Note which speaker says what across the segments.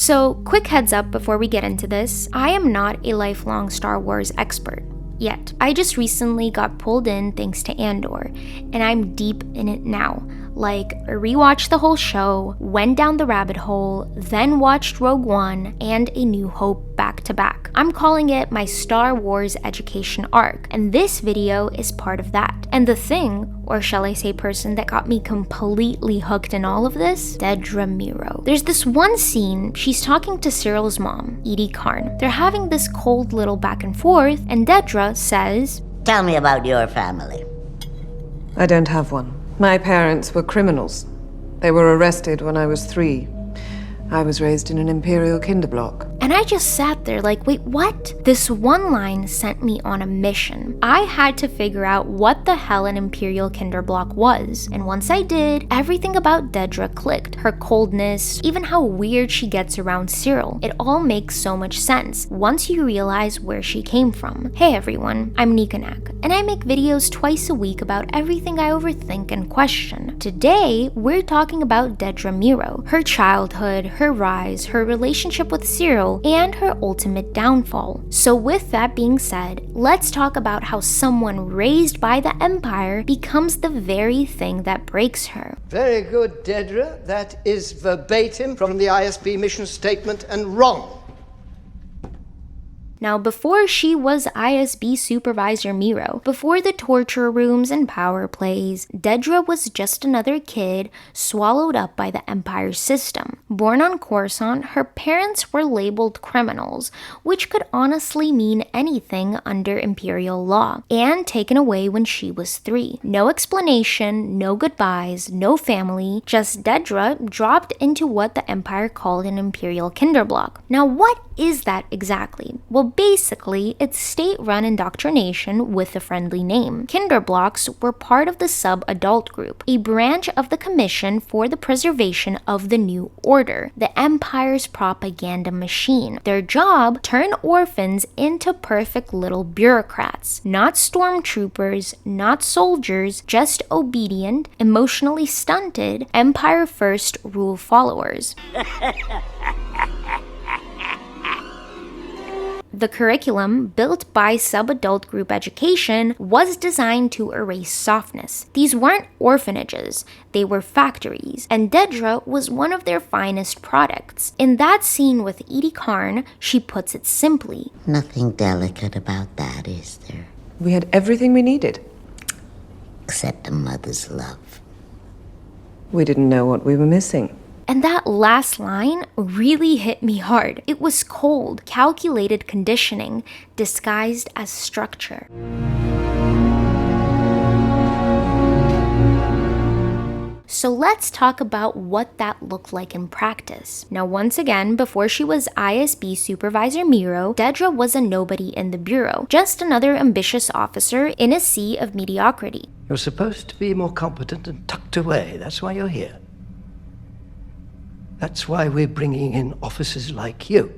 Speaker 1: So, quick heads up before we get into this, I am not a lifelong Star Wars expert. Yet. I just recently got pulled in thanks to Andor, and I'm deep in it now. Like, rewatched the whole show, went down the rabbit hole, then watched Rogue One and A New Hope back to back. I'm calling it my Star Wars education arc, and this video is part of that. And the thing, or shall I say person, that got me completely hooked in all of this? Dedra Meero. There's this one scene, she's talking to Syril's mom, Syril Karn. They're having this cold little back and forth, and Dedra says,
Speaker 2: "Tell me about your family."
Speaker 3: I don't have one. My parents were criminals. They were arrested when I was 3. I was raised in an imperial kinderblock.
Speaker 1: And I just sat there like, wait, what? This one line sent me on a mission. I had to figure out what the hell an imperial kinderblock was. And once I did, everything about Dedra clicked. Her coldness, even how weird she gets around Syril. It all makes so much sense once you realize where she came from. Hey everyone, I'm Nikanak, and I make videos twice a week about everything I overthink and question. Today, we're talking about Dedra Meero, her childhood, her rise, her relationship with Syril, and her ultimate downfall. So with that being said, let's talk about how someone raised by the Empire becomes the very thing that breaks her.
Speaker 4: Very good, Dedra. That is verbatim from the ISB mission statement and wrong.
Speaker 1: Now, before she was ISB Supervisor Meero, before the torture rooms and power plays, Dedra was just another kid swallowed up by the Empire's system. Born on Coruscant, her parents were labeled criminals, which could honestly mean anything under Imperial law, and taken away when she was 3. No explanation, no goodbyes, no family, just Dedra dropped into what the Empire called an Imperial kinderblock. Now, what is that exactly? Well, basically, it's state-run indoctrination with a friendly name. Kinderblocks were part of the Sub-Adult Group, a branch of the Commission for the Preservation of the New Order, the Empire's propaganda machine. Their job? Turn orphans into perfect little bureaucrats. Not stormtroopers, not soldiers, just obedient, emotionally stunted, Empire-first rule followers. The curriculum, built by Sub-Adult Group Education, was designed to erase softness. These weren't orphanages, they were factories, and Dedra was one of their finest products. In that scene with Syril Karn, she puts it simply.
Speaker 2: Nothing delicate about that, is there?
Speaker 3: We had everything we needed.
Speaker 2: Except a mother's love.
Speaker 3: We didn't know what we were missing.
Speaker 1: And that last line really hit me hard. It was cold, calculated conditioning, disguised as structure. So let's talk about what that looked like in practice. Now, once again, before she was ISB Supervisor Meero, Dedra was a nobody in the Bureau, just another ambitious officer in a sea of mediocrity.
Speaker 4: You're supposed to be more competent and tucked away. That's why you're here. That's why we're bringing in officers like you.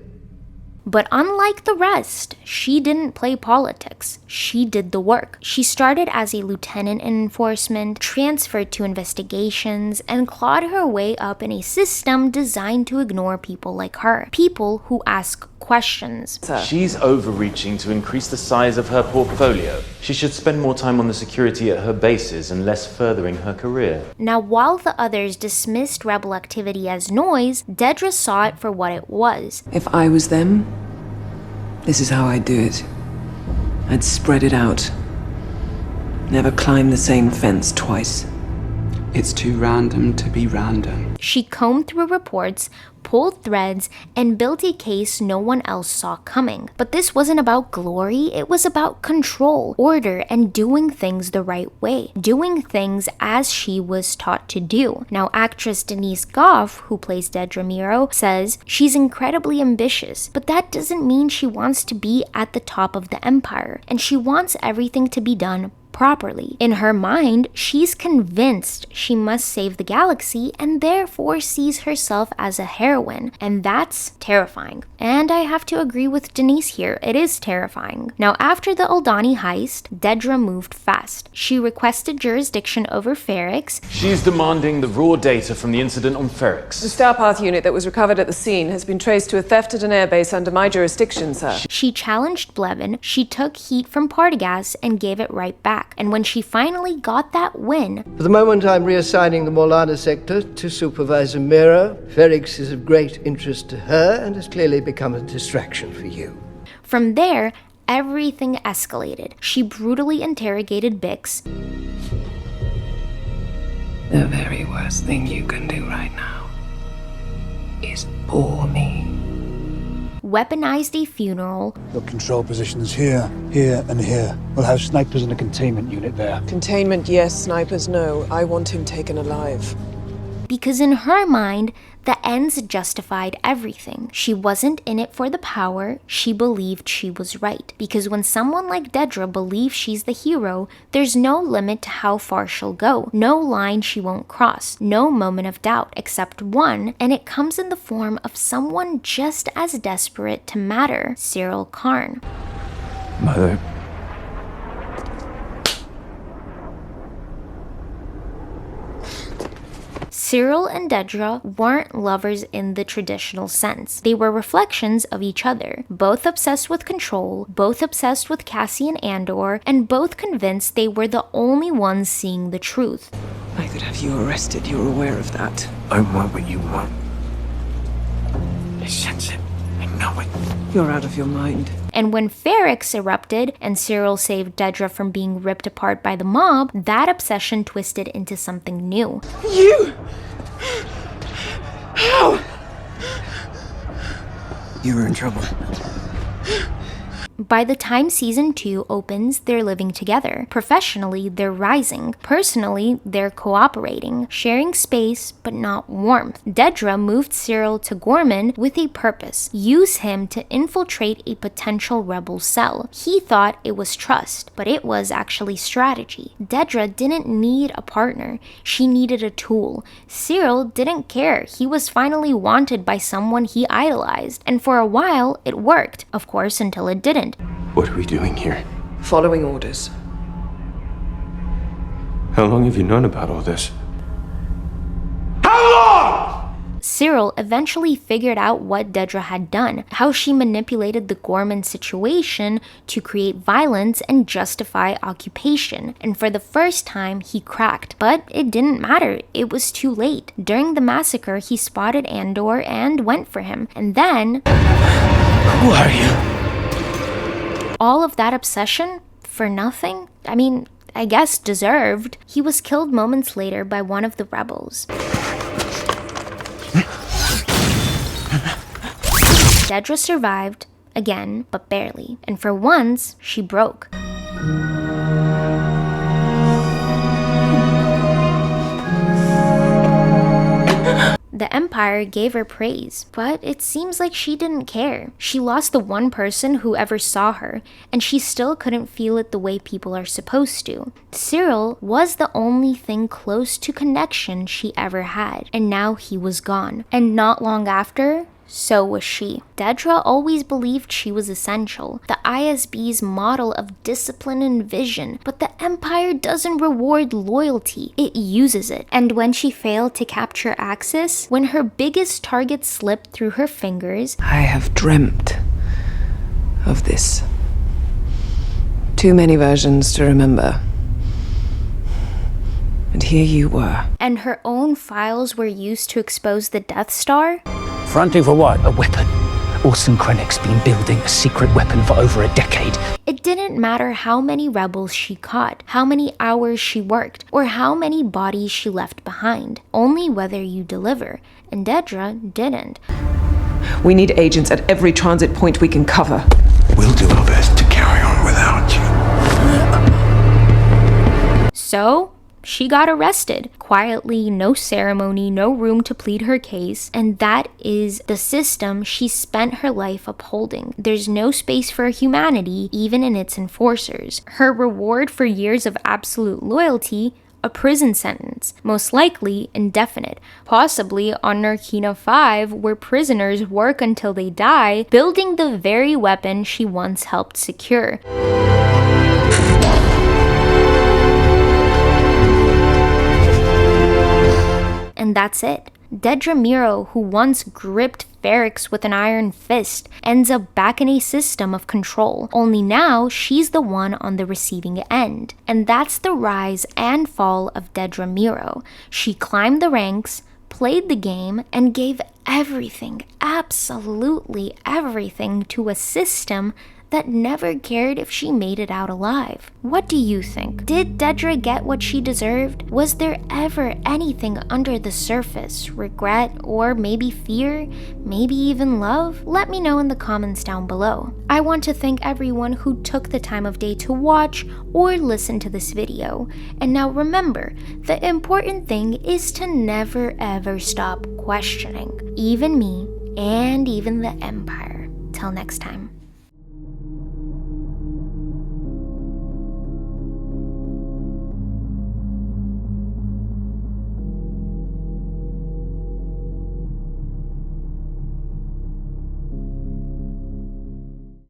Speaker 1: But unlike the rest, she didn't play politics. She did the work. She started as a lieutenant in enforcement, transferred to investigations, and clawed her way up in a system designed to ignore people like her. People who ask questions.
Speaker 5: She's overreaching to increase the size of her portfolio. She should spend more time on the security at her bases and less furthering her career.
Speaker 1: Now, while the others dismissed rebel activity as noise, Dedra saw it for what it was.
Speaker 3: If I was them, this is how I'd do it. I'd spread it out. Never climb the same fence twice.
Speaker 6: It's too random to be random.
Speaker 1: She combed through reports, pulled threads, and built a case no one else saw coming. But this wasn't about glory, it was about control, order, and doing things the right way. Doing things as she was taught to do. Now, actress Denise Goff, who plays Dedra Meero, says she's incredibly ambitious, but that doesn't mean she wants to be at the top of the Empire, and she wants everything to be done properly. In her mind, she's convinced she must save the galaxy and therefore sees herself as a heroine, and that's terrifying. And I have to agree with Denise here, it is terrifying. Now, after the Aldani heist, Dedra moved fast. She requested jurisdiction over Ferrix.
Speaker 5: She's demanding the raw data from the incident on Ferrix.
Speaker 3: The Starpath unit that was recovered at the scene has been traced to a theft at an airbase under my jurisdiction, sir.
Speaker 1: She challenged Blevin, she took heat from Partagaz and gave it right back. And when she finally got that win...
Speaker 4: For the moment, I'm reassigning the Morlana sector to Supervisor Meero. Ferrix is of great interest to her and has clearly become a distraction for you.
Speaker 1: From there, everything escalated. She brutally interrogated Bix.
Speaker 7: The very worst thing you can do right now is bore me.
Speaker 1: Weaponized a funeral.
Speaker 8: Your control positions here, here, and here. We'll have snipers and a containment unit there.
Speaker 3: Containment, yes. Snipers, no. I want him taken alive.
Speaker 1: Because in her mind, the ends justified everything. She wasn't in it for the power, she believed she was right. Because when someone like Dedra believes she's the hero, there's no limit to how far she'll go, no line she won't cross, no moment of doubt except one, and it comes in the form of someone just as desperate to matter, Syril Karn.
Speaker 6: Mother.
Speaker 1: Syril and Dedra weren't lovers in the traditional sense. They were reflections of each other, both obsessed with control, both obsessed with Cassie and Andor, and both convinced they were the only ones seeing the truth.
Speaker 3: I could have you arrested, you're aware of that.
Speaker 7: I want what you want. I sense it. I know it.
Speaker 3: You're out of your mind.
Speaker 1: And when Ferrix erupted and Syril saved Dedra from being ripped apart by the mob, that obsession twisted into something new.
Speaker 3: You! How?
Speaker 7: You were in trouble.
Speaker 1: By the time season 2 opens, they're living together. Professionally, they're rising. Personally, they're cooperating, sharing space, but not warmth. Dedra moved Syril to Ghorman with a purpose. Use him to infiltrate a potential rebel cell. He thought it was trust, but it was actually strategy. Dedra didn't need a partner. She needed a tool. Syril didn't care. He was finally wanted by someone he idolized. And for a while, it worked. Of course, until it didn't.
Speaker 6: What are we doing here?
Speaker 3: Following orders.
Speaker 6: How long have you known about all this?
Speaker 1: Syril eventually figured out what Dedra had done, how she manipulated the Ghorman situation to create violence and justify occupation, and for the first time he cracked. But it didn't matter, it was too late. During the massacre, he spotted Andor and went for him, and then...
Speaker 7: Who are you?
Speaker 1: All of that obsession for nothing? I mean, I guess deserved. He was killed moments later by one of the rebels. Dedra survived, again, but barely. And for once, she broke. The Empire gave her praise, but it seems like she didn't care. She lost the one person who ever saw her, and she still couldn't feel it the way people are supposed to. Syril was the only thing close to connection she ever had, and now he was gone. And not long after, so was she. Dedra always believed she was essential, the ISB's model of discipline and vision, but the Empire doesn't reward loyalty, it uses it. And when she failed to capture Axis, when her biggest target slipped through her fingers,
Speaker 3: I have dreamt of this. Too many versions to remember. And here you were.
Speaker 1: and her own files were used to expose the Death Star,
Speaker 9: Fronting for what? A weapon. Orson Krennic's been building a secret weapon for over a decade.
Speaker 1: it didn't matter how many rebels she caught, how many hours she worked, or how many bodies she left behind. Only whether you deliver, and Dedra didn't.
Speaker 3: We need agents at every transit point we can cover.
Speaker 7: We'll do our best to carry on without you.
Speaker 1: So, she got arrested. Quietly, no ceremony, no room to plead her case, and that is the system she spent her life upholding. There's no space for humanity, even in its enforcers. Her reward for years of absolute loyalty? A prison sentence, most likely indefinite, possibly on Narkina 5, where prisoners work until they die, building the very weapon she once helped secure. And that's it. Dedra Meero, who once gripped Ferrix with an iron fist, ends up back in a system of control, only now she's the one on the receiving end. And that's the rise and fall of Dedra Meero. She climbed the ranks, played the game, and gave everything, absolutely everything, to a system that never cared if she made it out alive. What do you think? Did Dedra get what she deserved? Was there ever anything under the surface? Regret, or maybe fear? Maybe even love? Let me know in the comments down below. I want to thank everyone who took the time of day to watch or listen to this video. And now remember, the important thing is to never ever stop questioning. Even me, and even the Empire. Till next time.